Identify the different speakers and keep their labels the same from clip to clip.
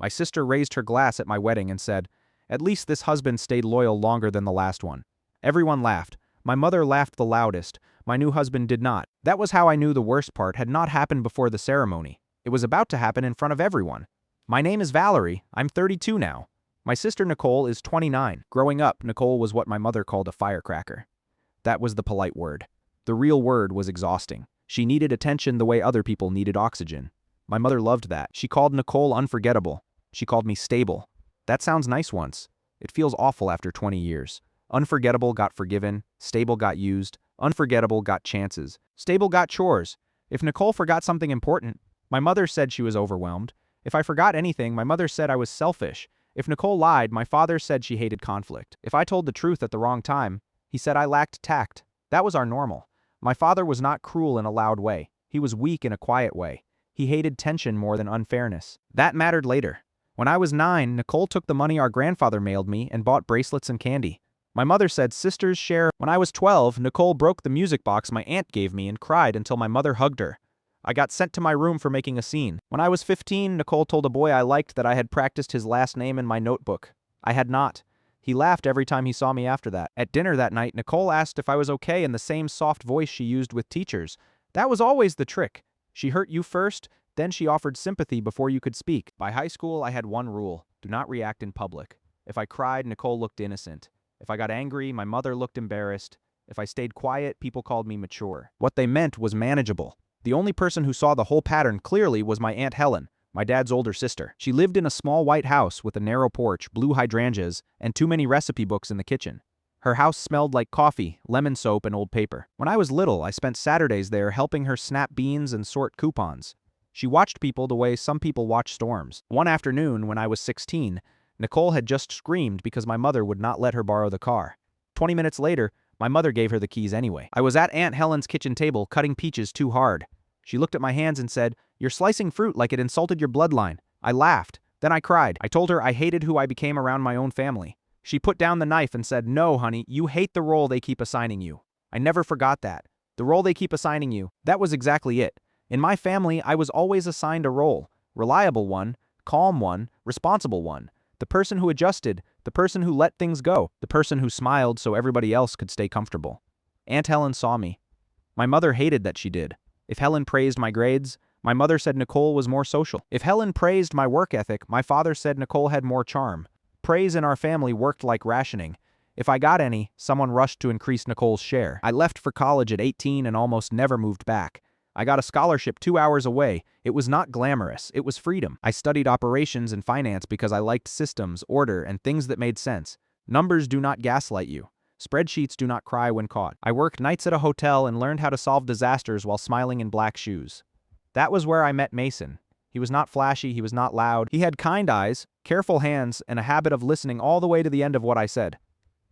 Speaker 1: My sister raised her glass at my wedding and said, "At least this husband stayed loyal longer than the last one." Everyone laughed. My mother laughed the loudest. My new husband did not. That was how I knew the worst part had not happened before the ceremony. It was about to happen in front of everyone. My name is Valerie. I'm 32 now. My sister Nicole is 29. Growing up, Nicole was what my mother called a firecracker. That was the polite word. The real word was exhausting. She needed attention the way other people needed oxygen. My mother loved that. She called Nicole unforgettable. She called me stable. That sounds nice once. It feels awful after 20 years. Unforgettable got forgiven. Stable got used. Unforgettable got chances. Stable got chores. If Nicole forgot something important, my mother said she was overwhelmed. If I forgot anything, my mother said I was selfish. If Nicole lied, my father said she hated conflict. If I told the truth at the wrong time, he said I lacked tact. That was our normal. My father was not cruel in a loud way. He was weak in a quiet way. He hated tension more than unfairness. That mattered later. When I was 9, Nicole took the money our grandfather mailed me and bought bracelets and candy. My mother said sisters share. When I was 12, Nicole broke the music box my aunt gave me and cried until my mother hugged her. I got sent to my room for making a scene. When I was 15, Nicole told a boy I liked that I had practiced his last name in my notebook. I had not. He laughed every time he saw me after that. At dinner that night, Nicole asked if I was okay in the same soft voice she used with teachers. That was always the trick. She hurt you first, then she offered sympathy before you could speak. By high school, I had one rule: do not react in public. If I cried, Nicole looked innocent. If I got angry, my mother looked embarrassed. If I stayed quiet, people called me mature. What they meant was manageable. The only person who saw the whole pattern clearly was my Aunt Helen, my dad's older sister. She lived in a small white house with a narrow porch, blue hydrangeas, and too many recipe books in the kitchen. Her house smelled like coffee, lemon soap, and old paper. When I was little, I spent Saturdays there helping her snap beans and sort coupons. She watched people the way some people watch storms. One afternoon, when I was 16, Nicole had just screamed because my mother would not let her borrow the car. 20 minutes later, my mother gave her the keys anyway. I was at Aunt Helen's kitchen table cutting peaches too hard. She looked at my hands and said, "You're slicing fruit like it insulted your bloodline." I laughed. Then I cried. I told her I hated who I became around my own family. She put down the knife and said, "No, honey, you hate the role they keep assigning you." I never forgot that. The role they keep assigning you, that was exactly it. In my family, I was always assigned a role. Reliable one, calm one, responsible one. The person who adjusted, the person who let things go, the person who smiled so everybody else could stay comfortable. Aunt Helen saw me. My mother hated that she did. If Helen praised my grades, my mother said Nicole was more social. If Helen praised my work ethic, my father said Nicole had more charm. Praise in our family worked like rationing. If I got any, someone rushed to increase Nicole's share. I left for college at 18 and almost never moved back. I got a scholarship 2 hours away. It was not glamorous, it was freedom. I studied operations and finance because I liked systems, order, and things that made sense. Numbers do not gaslight you. Spreadsheets do not cry when caught. I worked nights at a hotel and learned how to solve disasters while smiling in black shoes. That was where I met Mason. He was not flashy, he was not loud. He had kind eyes, careful hands, and a habit of listening all the way to the end of what I said.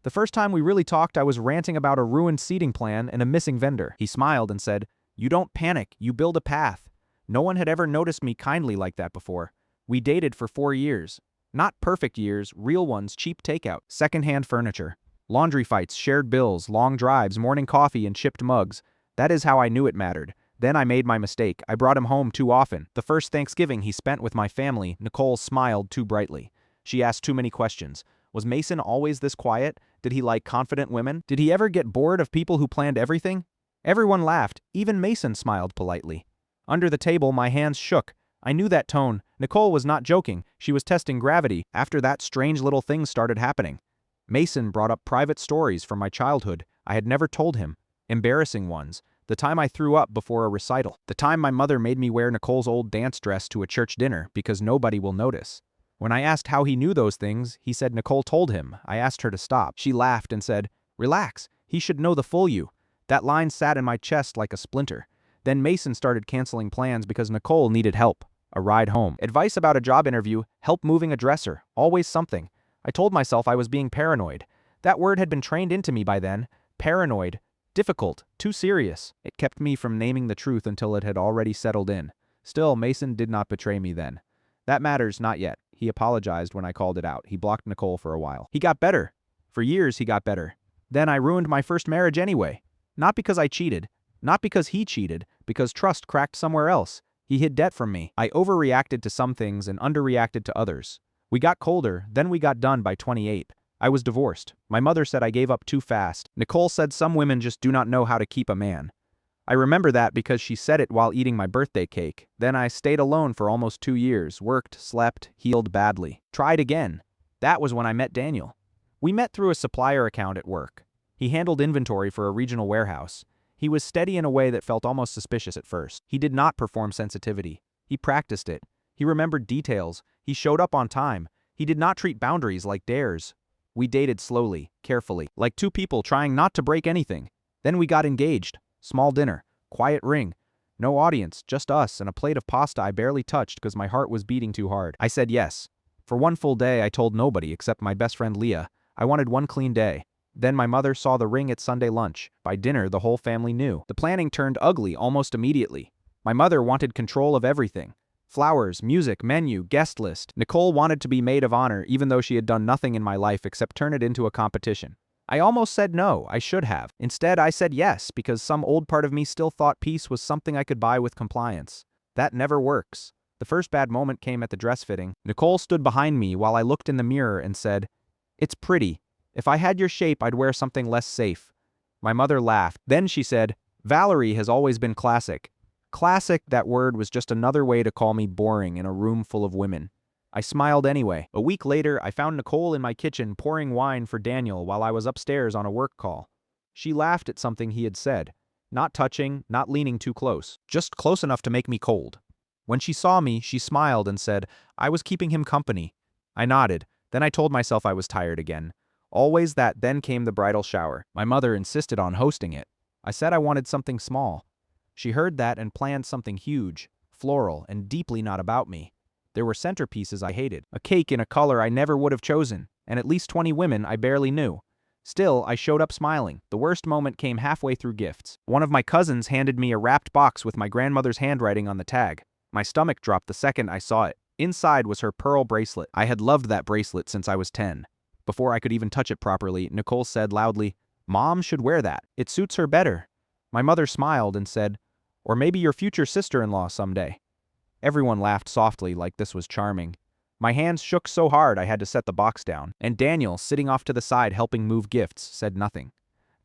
Speaker 1: The first time we really talked, I was ranting about a ruined seating plan and a missing vendor. He smiled and said, "You don't panic, you build a path." No one had ever noticed me kindly like that before. We dated for 4 years. Not perfect years, real ones, cheap takeout, secondhand furniture. Laundry fights, shared bills, long drives, morning coffee, and chipped mugs. That is how I knew it mattered. Then I made my mistake. I brought him home too often. The first Thanksgiving he spent with my family, Nicole smiled too brightly. She asked too many questions. Was Mason always this quiet? Did he like confident women? Did he ever get bored of people who planned everything? Everyone laughed. Even Mason smiled politely. Under the table, my hands shook. I knew that tone. Nicole was not joking. She was testing gravity. After that, strange little things started happening. Mason brought up private stories from my childhood I had never told him. Embarrassing ones. The time I threw up before a recital. The time my mother made me wear Nicole's old dance dress to a church dinner because nobody will notice. When I asked how he knew those things, he said Nicole told him. I asked her to stop. She laughed and said, "Relax, he should know the full you." That line sat in my chest like a splinter. Then Mason started canceling plans because Nicole needed help. A ride home. Advice about a job interview, help moving a dresser, always something. I told myself I was being paranoid. That word had been trained into me by then. Paranoid. Difficult. Too serious. It kept me from naming the truth until it had already settled in. Still, Mason did not betray me then. That matters not yet. He apologized when I called it out. He blocked Nicole for a while. He got better. For years, he got better. Then I ruined my first marriage anyway. Not because I cheated. Not because he cheated. Because trust cracked somewhere else. He hid debt from me. I overreacted to some things and underreacted to others. We got colder, then we got done by 28. I was divorced. My mother said I gave up too fast. Nicole said some women just do not know how to keep a man. I remember that because she said it while eating my birthday cake. Then I stayed alone for almost 2 years, worked, slept, healed badly. Tried again. That was when I met Daniel. We met through a supplier account at work. He handled inventory for a regional warehouse. He was steady in a way that felt almost suspicious at first. He did not perform sensitivity. He practiced it. He remembered details. He showed up on time. He did not treat boundaries like dares. We dated slowly, carefully, like two people trying not to break anything. Then we got engaged. Small dinner, quiet ring. No audience, just us and a plate of pasta I barely touched because my heart was beating too hard. I said yes. For one full day I told nobody except my best friend Leah. I wanted one clean day. Then my mother saw the ring at Sunday lunch. By dinner the whole family knew. The planning turned ugly almost immediately. My mother wanted control of everything. Flowers, music, menu, guest list. Nicole wanted to be maid of honor even though she had done nothing in my life except turn it into a competition. I almost said no, I should have. Instead, I said yes because some old part of me still thought peace was something I could buy with compliance. That never works. The first bad moment came at the dress fitting. Nicole stood behind me while I looked in the mirror and said, "It's pretty. If I had your shape, I'd wear something less safe." My mother laughed. Then she said, "Valerie has always been classic." Classic, that word was just another way to call me boring in a room full of women. I smiled anyway. A week later, I found Nicole in my kitchen pouring wine for Daniel while I was upstairs on a work call. She laughed at something he had said. Not touching, not leaning too close. Just close enough to make me cold. When she saw me, she smiled and said, "I was keeping him company." I nodded. Then I told myself I was tired again. Always that. Then came the bridal shower. My mother insisted on hosting it. I said I wanted something small. She heard that and planned something huge, floral, and deeply not about me. There were centerpieces I hated, a cake in a color I never would have chosen, and at least 20 women I barely knew. Still, I showed up smiling. The worst moment came halfway through gifts. One of my cousins handed me a wrapped box with my grandmother's handwriting on the tag. My stomach dropped the second I saw it. Inside was her pearl bracelet. I had loved that bracelet since I was 10. Before I could even touch it properly, Nicole said loudly, "Mom should wear that. It suits her better." My mother smiled and said, "Or maybe your future sister-in-law someday." Everyone laughed softly like this was charming. My hands shook so hard I had to set the box down, and Daniel, sitting off to the side helping move gifts, said nothing.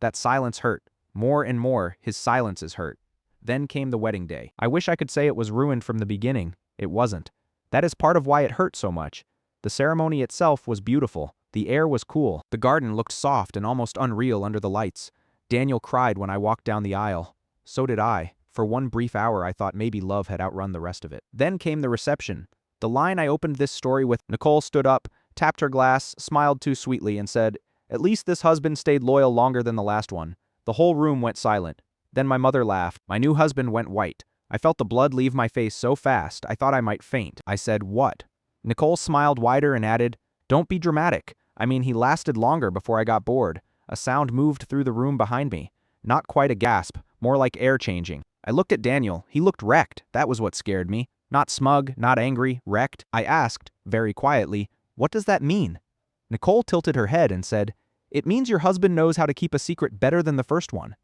Speaker 1: That silence hurt. More and more, his silences hurt. Then came the wedding day. I wish I could say it was ruined from the beginning. It wasn't. That is part of why it hurt so much. The ceremony itself was beautiful. The air was cool. The garden looked soft and almost unreal under the lights. Daniel cried when I walked down the aisle. So did I. For one brief hour I thought maybe love had outrun the rest of it. Then came the reception. The line I opened this story with. Nicole stood up, tapped her glass, smiled too sweetly, and said, "At least this husband stayed loyal longer than the last one." The whole room went silent. Then my mother laughed. My new husband went white. I felt the blood leave my face so fast I thought I might faint. I said, "What?" Nicole smiled wider and added, "Don't be dramatic. I mean, he lasted longer before I got bored." A sound moved through the room behind me. Not quite a gasp, more like air changing. I looked at Daniel. He looked wrecked. That was what scared me. Not smug, not angry, wrecked. I asked, very quietly, "What does that mean?" Nicole tilted her head and said, "It means your husband knows how to keep a secret better than the first one."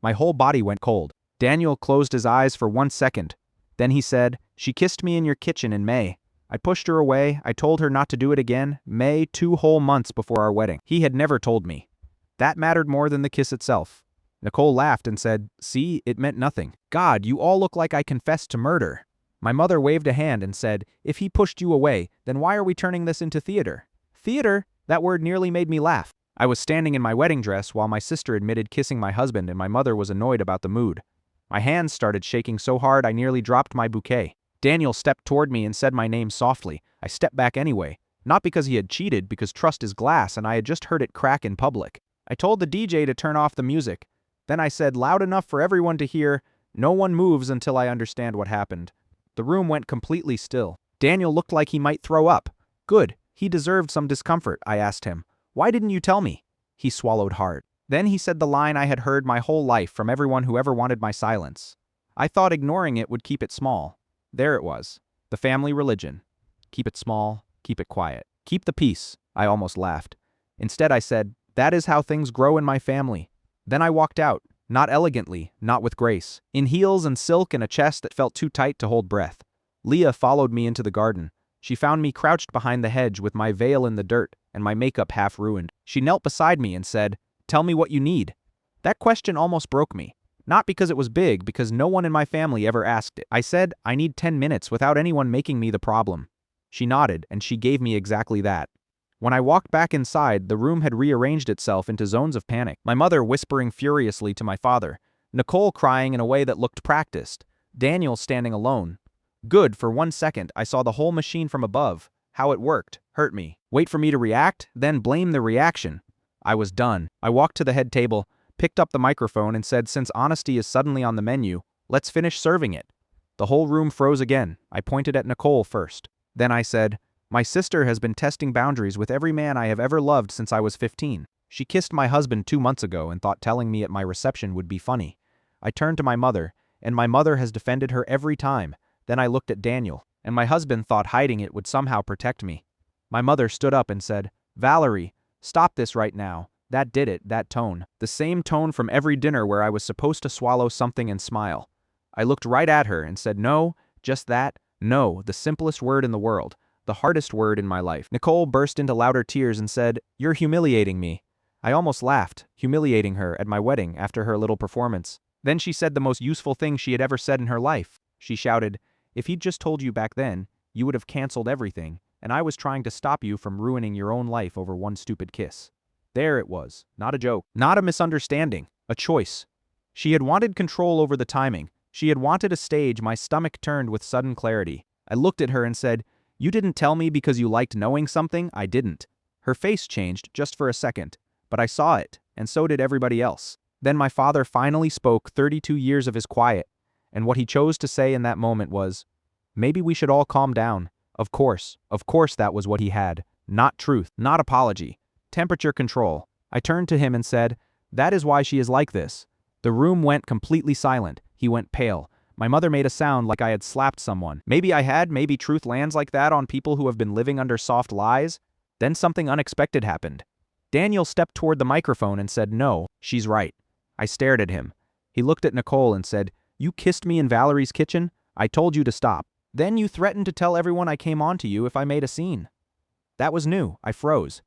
Speaker 1: My whole body went cold. Daniel closed his eyes for 1 second. Then he said, "She kissed me in your kitchen in May. I pushed her away. I told her not to do it again. May, 2 whole months before our wedding." He had never told me. That mattered more than the kiss itself. Nicole laughed and said, "See, it meant nothing." God, you all look like I confessed to murder. My mother waved a hand and said, "If he pushed you away, then why are we turning this into theater?" Theater? That word nearly made me laugh. I was standing in my wedding dress while my sister admitted kissing my husband and my mother was annoyed about the mood. My hands started shaking so hard I nearly dropped my bouquet. Daniel stepped toward me and said my name softly. I stepped back anyway. Not because he had cheated, because trust is glass and I had just heard it crack in public. I told the DJ to turn off the music. Then I said loud enough for everyone to hear, "No one moves until I understand what happened." The room went completely still. Daniel looked like he might throw up. Good. He deserved some discomfort, I asked him. "Why didn't you tell me?" He swallowed hard. Then he said the line I had heard my whole life from everyone who ever wanted my silence. I thought ignoring it would keep it small. There it was. The family religion. Keep it small, keep it quiet. Keep the peace. I almost laughed. Instead I said, "That is how things grow in my family." Then I walked out. Not elegantly, not with grace. In heels and silk and a chest that felt too tight to hold breath. Leah followed me into the garden. She found me crouched behind the hedge with my veil in the dirt and my makeup half ruined. She knelt beside me and said, "Tell me what you need." That question almost broke me. Not because it was big, because no one in my family ever asked it. I said, "I need 10 minutes without anyone making me the problem." She nodded, and she gave me exactly that. When I walked back inside, the room had rearranged itself into zones of panic. My mother whispering furiously to my father, Nicole crying in a way that looked practiced, Daniel standing alone. Good, for 1 second, I saw the whole machine from above. How it worked hurt me. Wait for me to react, then blame the reaction. I was done. I walked to the head table, picked up the microphone and said, "Since honesty is suddenly on the menu, let's finish serving it." The whole room froze again. I pointed at Nicole first. Then I said, "My sister has been testing boundaries with every man I have ever loved since I was 15. She kissed my husband 2 months ago and thought telling me at my reception would be funny." I turned to my mother, and my mother has defended her every time. Then I looked at Daniel, and my husband thought hiding it would somehow protect me. My mother stood up and said, "Valerie, stop this right now." That did it, that tone. The same tone from every dinner where I was supposed to swallow something and smile. I looked right at her and said, "No, just that, no," the simplest word in the world, the hardest word in my life. Nicole burst into louder tears and said, "You're humiliating me." I almost laughed, humiliating her at my wedding after her little performance. Then she said the most useful thing she had ever said in her life. She shouted, "If he'd just told you back then, you would have canceled everything, and I was trying to stop you from ruining your own life over one stupid kiss." There it was, not a joke, not a misunderstanding, a choice. She had wanted control over the timing. She had wanted a stage. My stomach turned with sudden clarity. I looked at her and said, "You didn't tell me because you liked knowing something?" I didn't. Her face changed just for a second, but I saw it, and so did everybody else. Then my father finally spoke 32 years of his quiet, and what he chose to say in that moment was, "Maybe we should all calm down." Of course that was what he had. Not truth, not apology. Temperature control. I turned to him and said, "That is why she is like this." The room went completely silent. He went pale. My mother made a sound like I had slapped someone. Maybe I had, maybe truth lands like that on people who have been living under soft lies. Then something unexpected happened. Daniel stepped toward the microphone and said, "No, she's right." I stared at him. He looked at Nicole and said, "You kissed me in Valerie's kitchen? I told you to stop. Then you threatened to tell everyone I came on to you if I made a scene." That was new. I froze.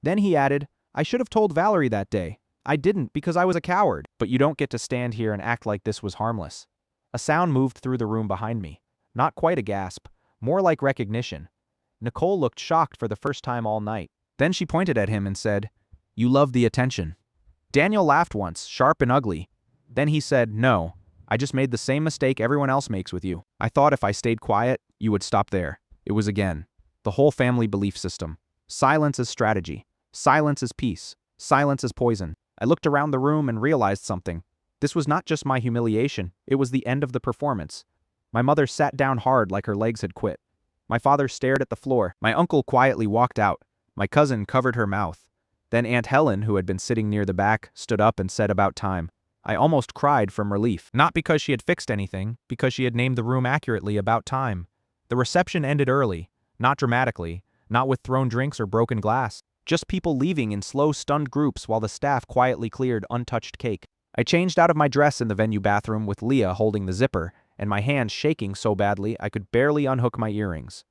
Speaker 1: Then he added, "I should have told Valerie that day. I didn't because I was a coward, but you don't get to stand here and act like this was harmless." A sound moved through the room behind me. Not quite a gasp, more like recognition. Nicole looked shocked for the first time all night. Then she pointed at him and said, "You love the attention." Daniel laughed once, sharp and ugly. Then he said, "No, I just made the same mistake everyone else makes with you. I thought if I stayed quiet, you would stop there." It was again. The whole family belief system. Silence as strategy. Silence is peace. Silence is poison. I looked around the room and realized something. This was not just my humiliation, it was the end of the performance. My mother sat down hard like her legs had quit. My father stared at the floor. My uncle quietly walked out. My cousin covered her mouth. Then Aunt Helen, who had been sitting near the back, stood up and said, "About time." I almost cried from relief. Not because she had fixed anything, because she had named the room accurately about time. The reception ended early, not dramatically, not with thrown drinks or broken glass. Just people leaving in slow, stunned groups while the staff quietly cleared untouched cake. I changed out of my dress in the venue bathroom with Leah holding the zipper, and my hands shaking so badly I could barely unhook my earrings.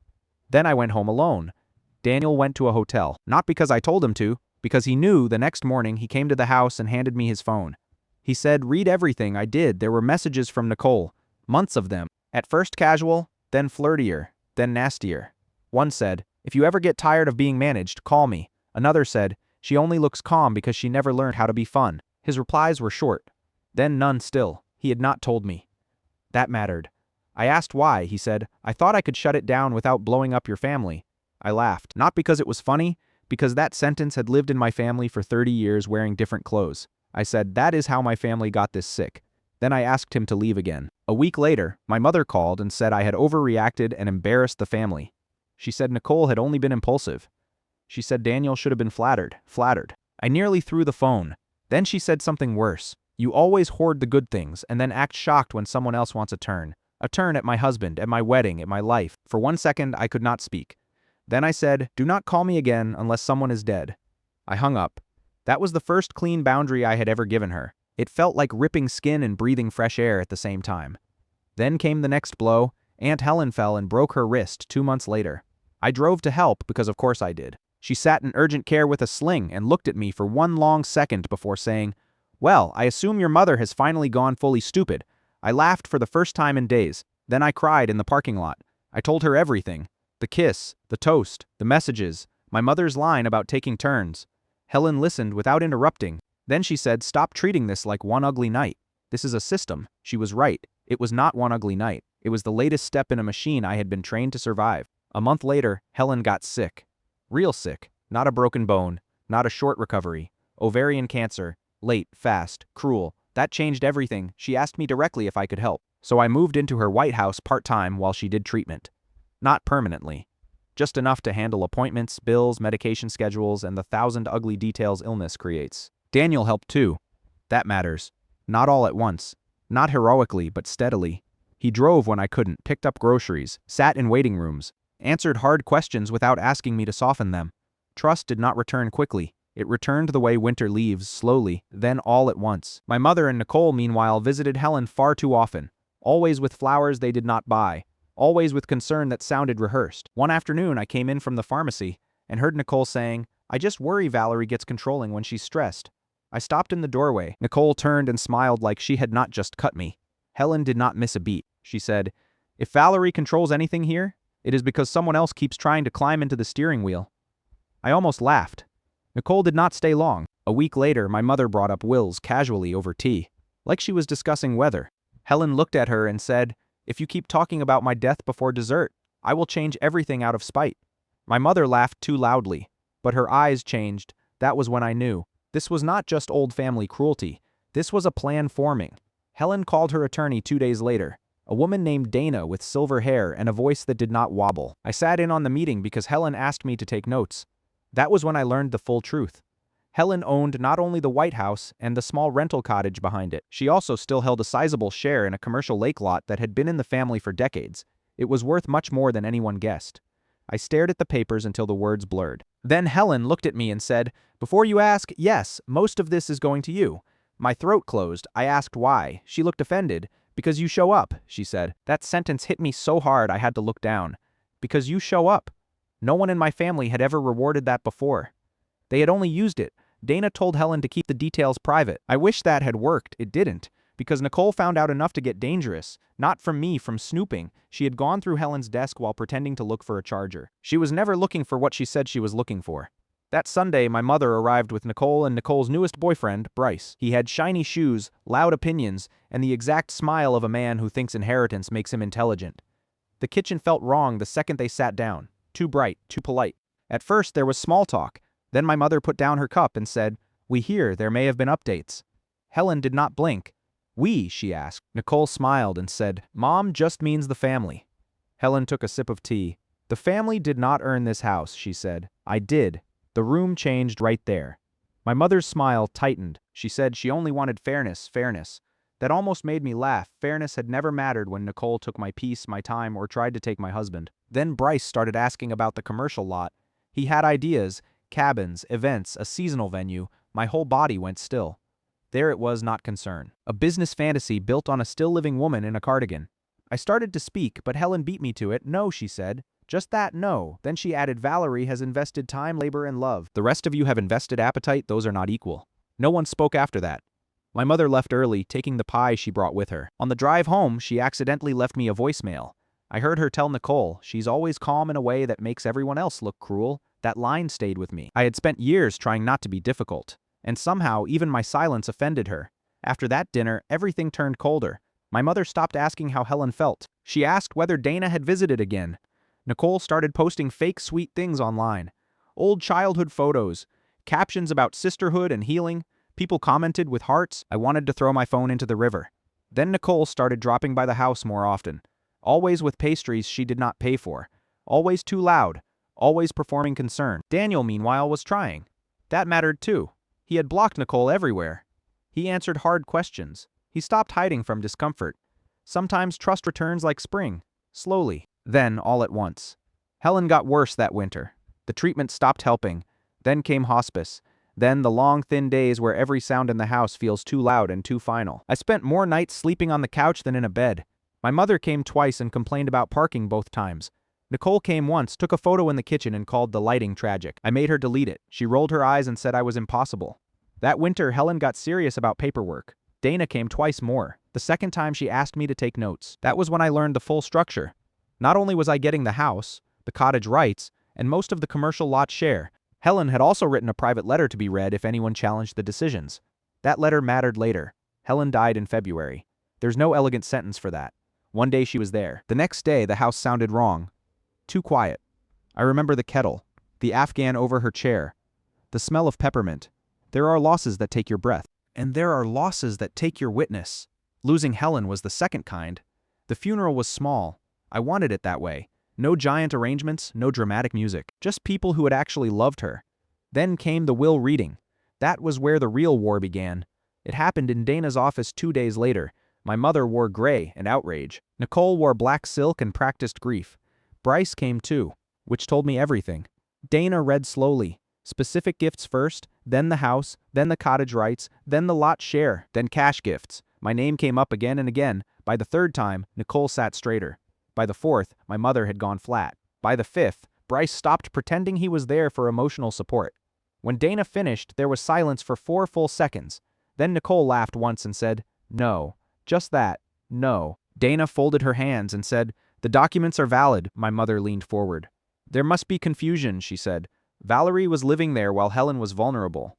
Speaker 1: Then I went home alone. Daniel went to a hotel, not because I told him to, because he knew the next morning he came to the house and handed me his phone. He said, "Read everything." I did. There were messages from Nicole. Months of them. At first casual, then flirtier, then nastier. One said, "If you ever get tired of being managed, call me." Another said, "She only looks calm because she never learned how to be fun." His replies were short. Then none still. He had not told me. That mattered. I asked why. He said, "I thought I could shut it down without blowing up your family." I laughed. Not because it was funny, because that sentence had lived in my family for 30 years wearing different clothes. I said, "That is how my family got this sick." Then I asked him to leave again. A week later, my mother called and said I had overreacted and embarrassed the family. She said Nicole had only been impulsive. She said Daniel should have been flattered. I nearly threw the phone. Then she said something worse. "You always hoard the good things and then act shocked when someone else wants a turn. A turn at my husband, at my wedding, at my life." For 1 second, I could not speak. Then I said, "Do not call me again unless someone is dead." I hung up. That was the first clean boundary I had ever given her. It felt like ripping skin and breathing fresh air at the same time. Then came the next blow. Aunt Helen fell and broke her wrist 2 months later. I drove to help because of course I did. She sat in urgent care with a sling and looked at me for one long second before saying, "Well, I assume your mother has finally gone fully stupid." I laughed for the first time in days. Then I cried in the parking lot. I told her everything. The kiss, the toast, the messages, my mother's line about taking turns. Helen listened without interrupting. Then she said, "Stop treating this like one ugly night. This is a system." She was right. It was not one ugly night. It was the latest step in a machine I had been trained to survive. A month later, Helen got sick. Real sick. Not a broken bone. Not a short recovery. Ovarian cancer. Late, fast, cruel. That changed everything. She asked me directly if I could help. So I moved into her White House part-time while she did treatment. Not permanently. Just enough to handle appointments, bills, medication schedules, and the 1,000 ugly details illness creates. Daniel helped too. That matters. Not all at once. Not heroically, but steadily. He drove when I couldn't, picked up groceries, sat in waiting rooms, answered hard questions without asking me to soften them. Trust did not return quickly. It returned the way winter leaves, slowly, then all at once. My mother and Nicole, meanwhile, visited Helen far too often. Always with flowers they did not buy. Always with concern that sounded rehearsed. One afternoon I came in from the pharmacy and heard Nicole saying, "I just worry Valerie gets controlling when she's stressed." I stopped in the doorway. Nicole turned and smiled like she had not just cut me. Helen did not miss a beat. She said, "If Valerie controls anything here, it is because someone else keeps trying to climb into the steering wheel." I almost laughed. Nicole did not stay long. A week later, my mother brought up wills casually over tea, like she was discussing weather. Helen looked at her and said, "If you keep talking about my death before dessert, I will change everything out of spite." My mother laughed too loudly, but her eyes changed. That was when I knew. This was not just old family cruelty. This was a plan forming. Helen called her attorney 2 days later, a woman named Dana with silver hair and a voice that did not wobble. I sat in on the meeting because Helen asked me to take notes. That was when I learned the full truth. Helen owned not only the White House and the small rental cottage behind it, she also still held a sizable share in a commercial lake lot that had been in the family for decades. It was worth much more than anyone guessed. I stared at the papers until the words blurred. Then Helen looked at me and said, "Before you ask, yes, most of this is going to you." My throat closed. I asked why. She looked offended. "Because you show up," she said. That sentence hit me so hard I had to look down. Because you show up. No one in my family had ever rewarded that before. They had only used it. Dana told Helen to keep the details private. I wish that had worked. It didn't. Because Nicole found out enough to get dangerous. Not from me, from snooping. She had gone through Helen's desk while pretending to look for a charger. She was never looking for what she said she was looking for. That Sunday, my mother arrived with Nicole and Nicole's newest boyfriend, Bryce. He had shiny shoes, loud opinions, and the exact smile of a man who thinks inheritance makes him intelligent. The kitchen felt wrong the second they sat down. Too bright, too polite. At first, there was small talk. Then my mother put down her cup and said, "We hear there may have been updates." Helen did not blink. "We?" she asked. Nicole smiled and said, "Mom just means the family." Helen took a sip of tea. "The family did not earn this house," she said. "I did." The room changed right there. My mother's smile tightened. She said she only wanted fairness, fairness. That almost made me laugh. Fairness had never mattered when Nicole took my peace, my time, or tried to take my husband. Then Bryce started asking about the commercial lot. He had ideas, cabins, events, a seasonal venue. My whole body went still. There it was, not concern. A business fantasy built on a still-living woman in a cardigan. I started to speak, but Helen beat me to it. "No," she said. "Just that, no." Then she added, "Valerie has invested time, labor, and love. The rest of you have invested appetite, those are not equal." No one spoke after that. My mother left early, taking the pie she brought with her. On the drive home, she accidentally left me a voicemail. I heard her tell Nicole, "She's always calm in a way that makes everyone else look cruel." That line stayed with me. I had spent years trying not to be difficult. And somehow, even my silence offended her. After that dinner, everything turned colder. My mother stopped asking how Helen felt. She asked whether Dana had visited again. Nicole started posting fake sweet things online. Old childhood photos, captions about sisterhood and healing. People commented with hearts. I wanted to throw my phone into the river. Then Nicole started dropping by the house more often. Always with pastries she did not pay for. Always too loud. Always performing concern. Daniel, meanwhile, was trying. That mattered too. He had blocked Nicole everywhere. He answered hard questions. He stopped hiding from discomfort. Sometimes trust returns like spring, slowly, then all at once. Helen got worse that winter. The treatment stopped helping. Then came hospice. Then the long, thin days where every sound in the house feels too loud and too final. I spent more nights sleeping on the couch than in a bed. My mother came twice and complained about parking both times. Nicole came once, took a photo in the kitchen and called the lighting tragic. I made her delete it. She rolled her eyes and said I was impossible. That winter, Helen got serious about paperwork. Dana came twice more. The second time she asked me to take notes. That was when I learned the full structure. Not only was I getting the house, the cottage rights, and most of the commercial lot share, Helen had also written a private letter to be read if anyone challenged the decisions. That letter mattered later. Helen died in February. There's no elegant sentence for that. One day she was there. The next day the house sounded wrong. Too quiet. I remember the kettle, the Afghan over her chair, the smell of peppermint. There are losses that take your breath. And there are losses that take your witness. Losing Helen was the second kind. The funeral was small. I wanted it that way. No giant arrangements, no dramatic music. Just people who had actually loved her. Then came the will reading. That was where the real war began. It happened in Dana's office 2 days later. My mother wore gray and outrage. Nicole wore black silk and practiced grief. Bryce came too, which told me everything. Dana read slowly. Specific gifts first, then the house, then the cottage rights, then the lot share, then cash gifts. My name came up again and again. By the third time, Nicole sat straighter. By the fourth, my mother had gone flat. By the fifth, Bryce stopped pretending he was there for emotional support. When Dana finished, there was silence for 4 full seconds. Then Nicole laughed once and said, "No. Just that. No." Dana folded her hands and said, "The documents are valid." My mother leaned forward. "There must be confusion," she said. "Valerie was living there while Helen was vulnerable."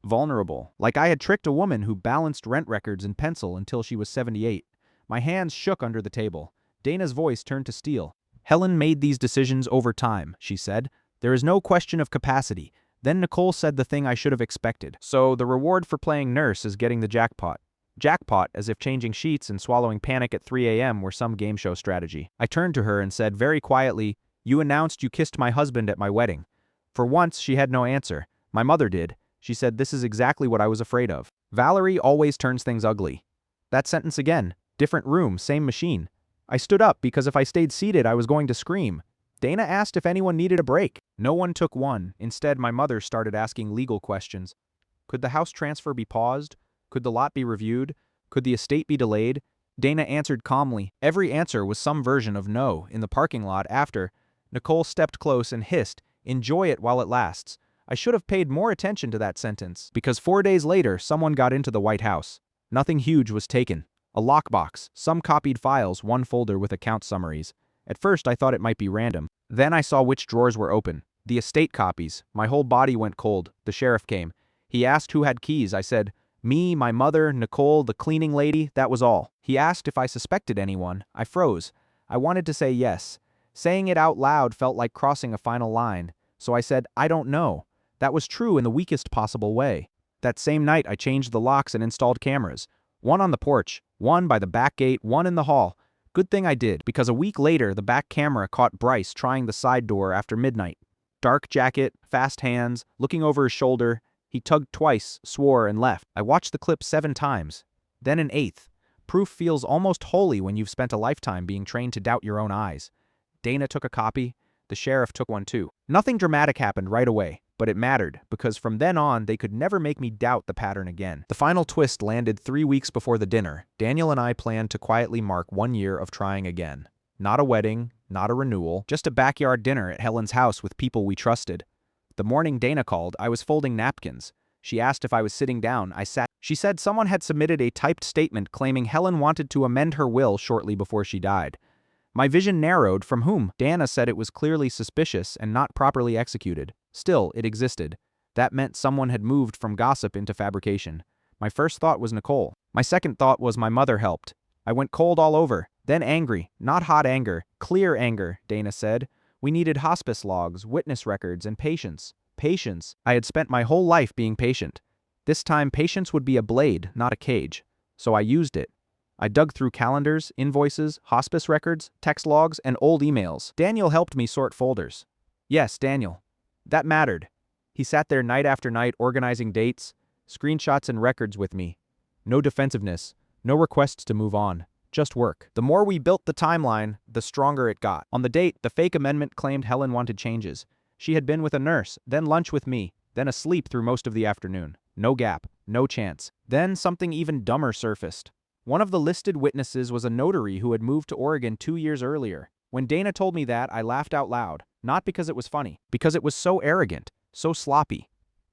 Speaker 1: Vulnerable. Like I had tricked a woman who balanced rent records in pencil until she was 78. My hands shook under the table. Dana's voice turned to steel. "Helen made these decisions over time," she said. "There is no question of capacity." Then Nicole said the thing I should have expected. "So the reward for playing nurse is getting the jackpot." Jackpot, as if changing sheets and swallowing panic at 3 a.m. were some game show strategy. I turned to her and said very quietly, "You announced you kissed my husband at my wedding." For once, she had no answer. My mother did. She said, "This is exactly what I was afraid of." Valerie always turns things ugly. That sentence again. Different room, same machine. I stood up because if I stayed seated, I was going to scream. Dana asked if anyone needed a break. No one took one. Instead, my mother started asking legal questions. Could the house transfer be paused? Could the lot be reviewed? Could the estate be delayed? Dana answered calmly. Every answer was some version of no. In the parking lot after, Nicole stepped close and hissed, "Enjoy it while it lasts." I should have paid more attention to that sentence, because 4 days later, someone got into the White House. Nothing huge was taken. A lockbox, some copied files, one folder with account summaries. At first, I thought it might be random. Then I saw which drawers were open. The estate copies. My whole body went cold. The sheriff came. He asked who had keys. I said, "Me, my mother, Nicole, the cleaning lady," that was all. He asked if I suspected anyone. I froze. I wanted to say yes. Saying it out loud felt like crossing a final line. So I said, "I don't know." That was true in the weakest possible way. That same night, I changed the locks and installed cameras. One on the porch, one by the back gate, one in the hall. Good thing I did, because a week later, the back camera caught Bryce trying the side door after midnight. Dark jacket, fast hands, looking over his shoulder. He tugged twice, swore, and left. I watched the clip 7 times. Then an 8th. Proof feels almost holy when you've spent a lifetime being trained to doubt your own eyes. Dana took a copy. The sheriff took one too. Nothing dramatic happened right away, but it mattered, because from then on, they could never make me doubt the pattern again. The final twist landed 3 weeks before the dinner. Daniel and I planned to quietly mark 1 year of trying again. Not a wedding, not a renewal, just a backyard dinner at Helen's house with people we trusted. The morning Dana called, I was folding napkins. She asked if I was sitting down. I sat. She said someone had submitted a typed statement claiming Helen wanted to amend her will shortly before she died. My vision narrowed. From whom? Dana said it was clearly suspicious and not properly executed. Still, it existed. That meant someone had moved from gossip into fabrication. My first thought was Nicole. My second thought was my mother helped. I went cold all over. Then angry. Not hot anger. Clear anger, Dana said. We needed hospice logs, witness records, and patience. Patience. I had spent my whole life being patient. This time, patience would be a blade, not a cage. So I used it. I dug through calendars, invoices, hospice records, text logs, and old emails. Daniel helped me sort folders. Yes, Daniel. That mattered. He sat there night after night organizing dates, screenshots, and records with me. No defensiveness, no requests to move on. Just work. The more we built the timeline, the stronger it got. On the date, the fake amendment claimed Helen wanted changes. She had been with a nurse, then lunch with me. then asleep through most of the afternoon. No gap, no chance. Then something even dumber surfaced. One of the listed witnesses was a notary who had moved to Oregon 2 years earlier. When Dana told me that, I laughed out loud, not because it was funny, because it was so arrogant, so sloppy.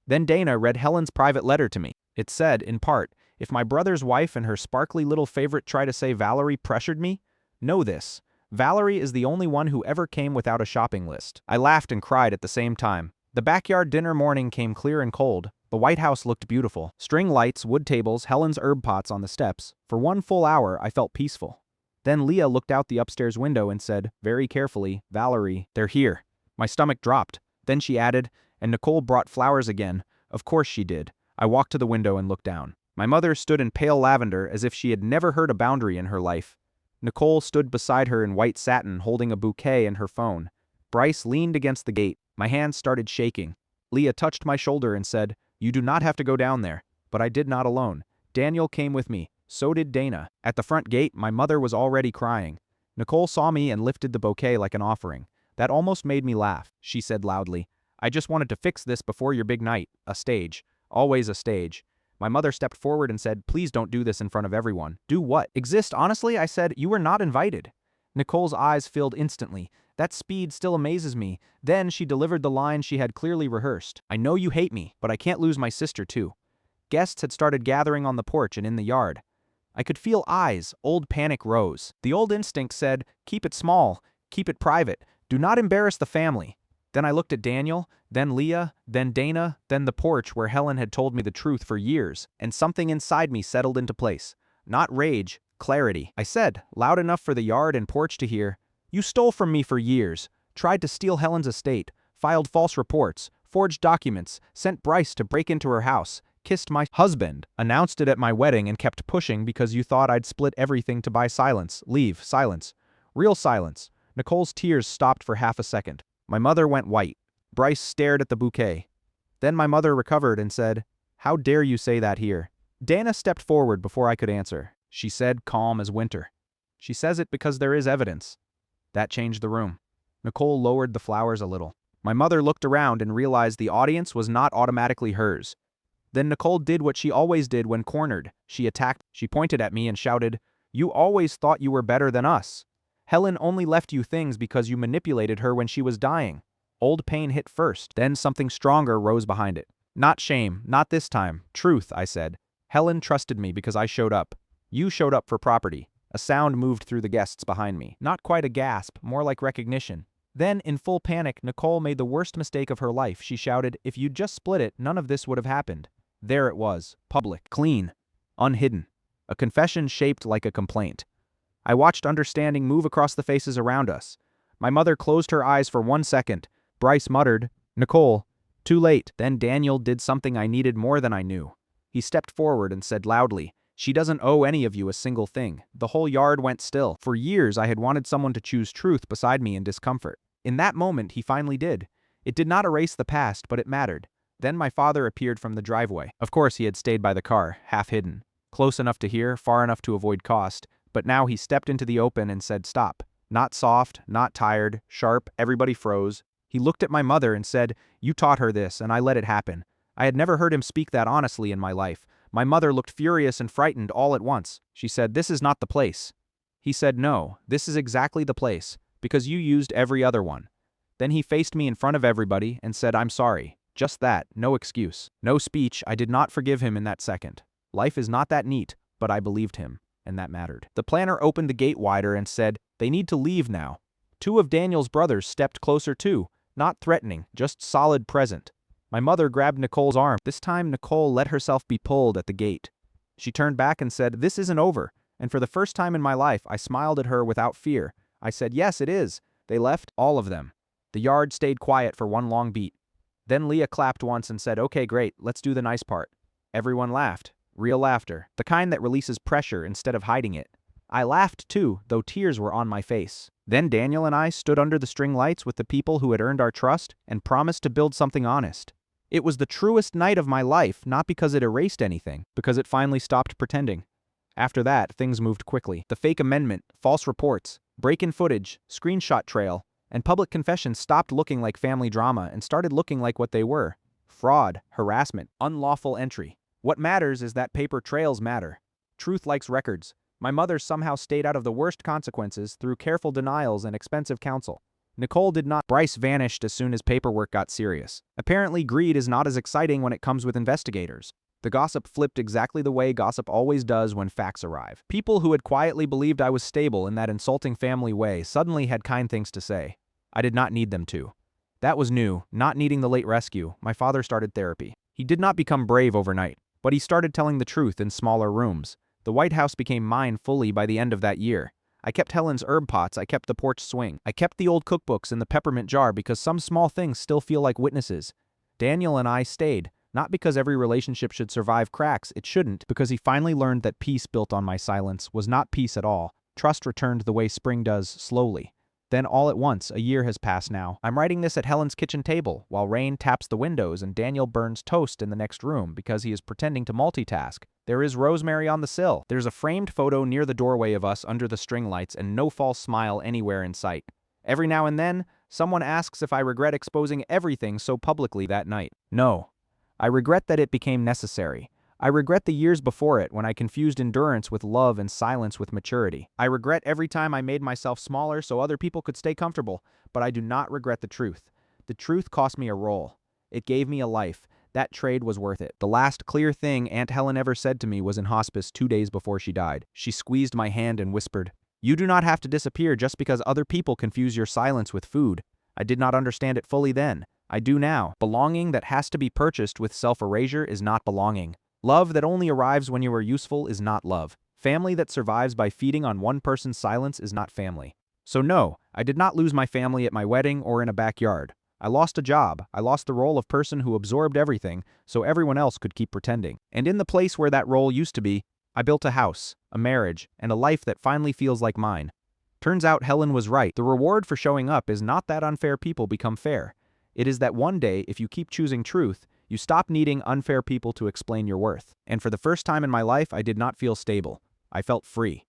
Speaker 1: Then Dana read Helen's private letter to me. It said, in part, if my brother's wife and her sparkly little favorite try to say Valerie pressured me, know this. Valerie is the only one who ever came without a shopping list. I laughed and cried at the same time. The backyard dinner morning came clear and cold. The White House looked beautiful. String lights, wood tables, Helen's herb pots on the steps. For 1 full hour, I felt peaceful. Then Leah looked out the upstairs window and said, very carefully, Valerie, they're here. My stomach dropped. Then she added, and Nicole brought flowers again. Of course she did. I walked to the window and looked down. My mother stood in pale lavender as if she had never heard a boundary in her life. Nicole stood beside her in white satin holding a bouquet and her phone. Bryce leaned against the gate. My hands started shaking. Leah touched my shoulder and said, you do not have to go down there. But I did not alone. Daniel came with me. So did Dana. At the front gate, my mother was already crying. Nicole saw me and lifted the bouquet like an offering. That almost made me laugh. She said loudly, I just wanted to fix this before your big night. A stage. Always a stage. My mother stepped forward and said, please don't do this in front of everyone. Do what? Exist honestly? I said, you were not invited. Nicole's eyes filled instantly. That speed still amazes me. Then she delivered the line she had clearly rehearsed. I know you hate me, but I can't lose my sister too. Guests had started gathering on the porch and in the yard. I could feel eyes. Old panic rose. The old instinct said, keep it small, keep it private, do not embarrass the family. Then I looked at Daniel, then Leah, then Dana, then the porch where Helen had told me the truth for years, and something inside me settled into place. Not rage, clarity. I said, loud enough for the yard and porch to hear, you stole from me for years, tried to steal Helen's estate, filed false reports, forged documents, sent Bryce to break into her house, kissed my husband, announced it at my wedding and kept pushing because you thought I'd split everything to buy silence, leave, silence. Real silence. Nicole's tears stopped for half a second. My mother went white. Bryce stared at the bouquet. Then my mother recovered and said, how dare you say that here? Dana stepped forward before I could answer. She said, calm as winter. She says it because there is evidence. That changed the room. Nicole lowered the flowers a little. My mother looked around and realized the audience was not automatically hers. Then Nicole did what she always did when cornered. She attacked. She pointed at me and shouted, you always thought you were better than us. Helen only left you things because you manipulated her when she was dying. Old pain hit first, then something stronger rose behind it. Not shame, not this time. Truth, I said. Helen trusted me because I showed up. You showed up for property. A sound moved through the guests behind me. Not quite a gasp, more like recognition. Then, in full panic, Nicole made the worst mistake of her life. She shouted, if you'd just split it, none of this would have happened. There it was. Public. Clean. Unhidden. A confession shaped like a complaint. I watched understanding move across the faces around us. My mother closed her eyes for 1 second. Bryce muttered, Nicole, too late. Then Daniel did something I needed more than I knew. He stepped forward and said loudly, she doesn't owe any of you a single thing. The whole yard went still. For years I had wanted someone to choose truth beside me in discomfort. In that moment he finally did. It did not erase the past, but it mattered. Then my father appeared from the driveway. Of course he had stayed by the car, half hidden. Close enough to hear, far enough to avoid cost. But now he stepped into the open and said stop. Not soft, not tired, sharp, everybody froze. He looked at my mother and said, you taught her this, and I let it happen. I had never heard him speak that honestly in my life. My mother looked furious and frightened all at once. She said, this is not the place. He said, no, this is exactly the place, because you used every other one. Then he faced me in front of everybody and said, I'm sorry. Just that, no excuse. No speech. I did not forgive him in that second. Life is not that neat, but I believed him. And that mattered. The planner opened the gate wider and said, they need to leave now. 2 of Daniel's brothers stepped closer too, not threatening, just solid present. My mother grabbed Nicole's arm. This time Nicole let herself be pulled at the gate. She turned back and said, this isn't over. And for the first time in my life, I smiled at her without fear. I said, yes, it is. They left, all of them. The yard stayed quiet for one long beat. Then Leah clapped once and said, okay, great, let's do the nice part. Everyone laughed. Real laughter, the kind that releases pressure instead of hiding it. I laughed too, though tears were on my face. Then Daniel and I stood under the string lights with the people who had earned our trust and promised to build something honest. It was the truest night of my life, not because it erased anything, because it finally stopped pretending. After that, things moved quickly. The fake amendment, false reports, break-in footage, screenshot trail, and public confessions stopped looking like family drama and started looking like what they were. fraud, harassment, unlawful entry. What matters is that paper trails matter. Truth likes records. My mother somehow stayed out of the worst consequences through careful denials and expensive counsel. Nicole did not. Bryce vanished as soon as paperwork got serious. Apparently, greed is not as exciting when it comes with investigators. The gossip flipped exactly the way gossip always does when facts arrive. People who had quietly believed I was stable in that insulting family way suddenly had kind things to say. I did not need them to. That was new, not needing the late rescue. My father started therapy. He did not become brave overnight, but he started telling the truth in smaller rooms. The White House became mine fully by the end of that year. I kept Helen's herb pots, I kept the porch swing. I kept the old cookbooks in the peppermint jar because some small things still feel like witnesses. Daniel and I stayed, not because every relationship should survive cracks, it shouldn't, because he finally learned that peace built on my silence was not peace at all. Trust returned the way spring does, slowly. Then all at once, a year has passed now. I'm writing this at Helen's kitchen table, while Rain taps the windows and Daniel burns toast in the next room because he is pretending to multitask. There is Rosemary on the sill. There's a framed photo near the doorway of us under the string lights and no false smile anywhere in sight. Every now and then, someone asks if I regret exposing everything so publicly that night. No. I regret that it became necessary. I regret the years before it when I confused endurance with love and silence with maturity. I regret every time I made myself smaller so other people could stay comfortable, but I do not regret the truth. The truth cost me a role. It gave me a life. That trade was worth it. The last clear thing Aunt Helen ever said to me was in hospice 2 days before she died. She squeezed my hand and whispered, "You do not have to disappear just because other people confuse your silence with food." I did not understand it fully then. I do now. Belonging that has to be purchased with self-erasure is not belonging. Love that only arrives when you are useful is not love. Family that survives by feeding on one person's silence is not family. So no, I did not lose my family at my wedding or in a backyard. I lost a job. I lost the role of person who absorbed everything so everyone else could keep pretending. And in the place where that role used to be, I built a house, a marriage, and a life that finally feels like mine. Turns out Helen was right. The reward for showing up is not that unfair people become fair. It is that one day, if you keep choosing truth, you stop needing unfair people to explain your worth. And for the first time in my life, I did not feel stable. I felt free.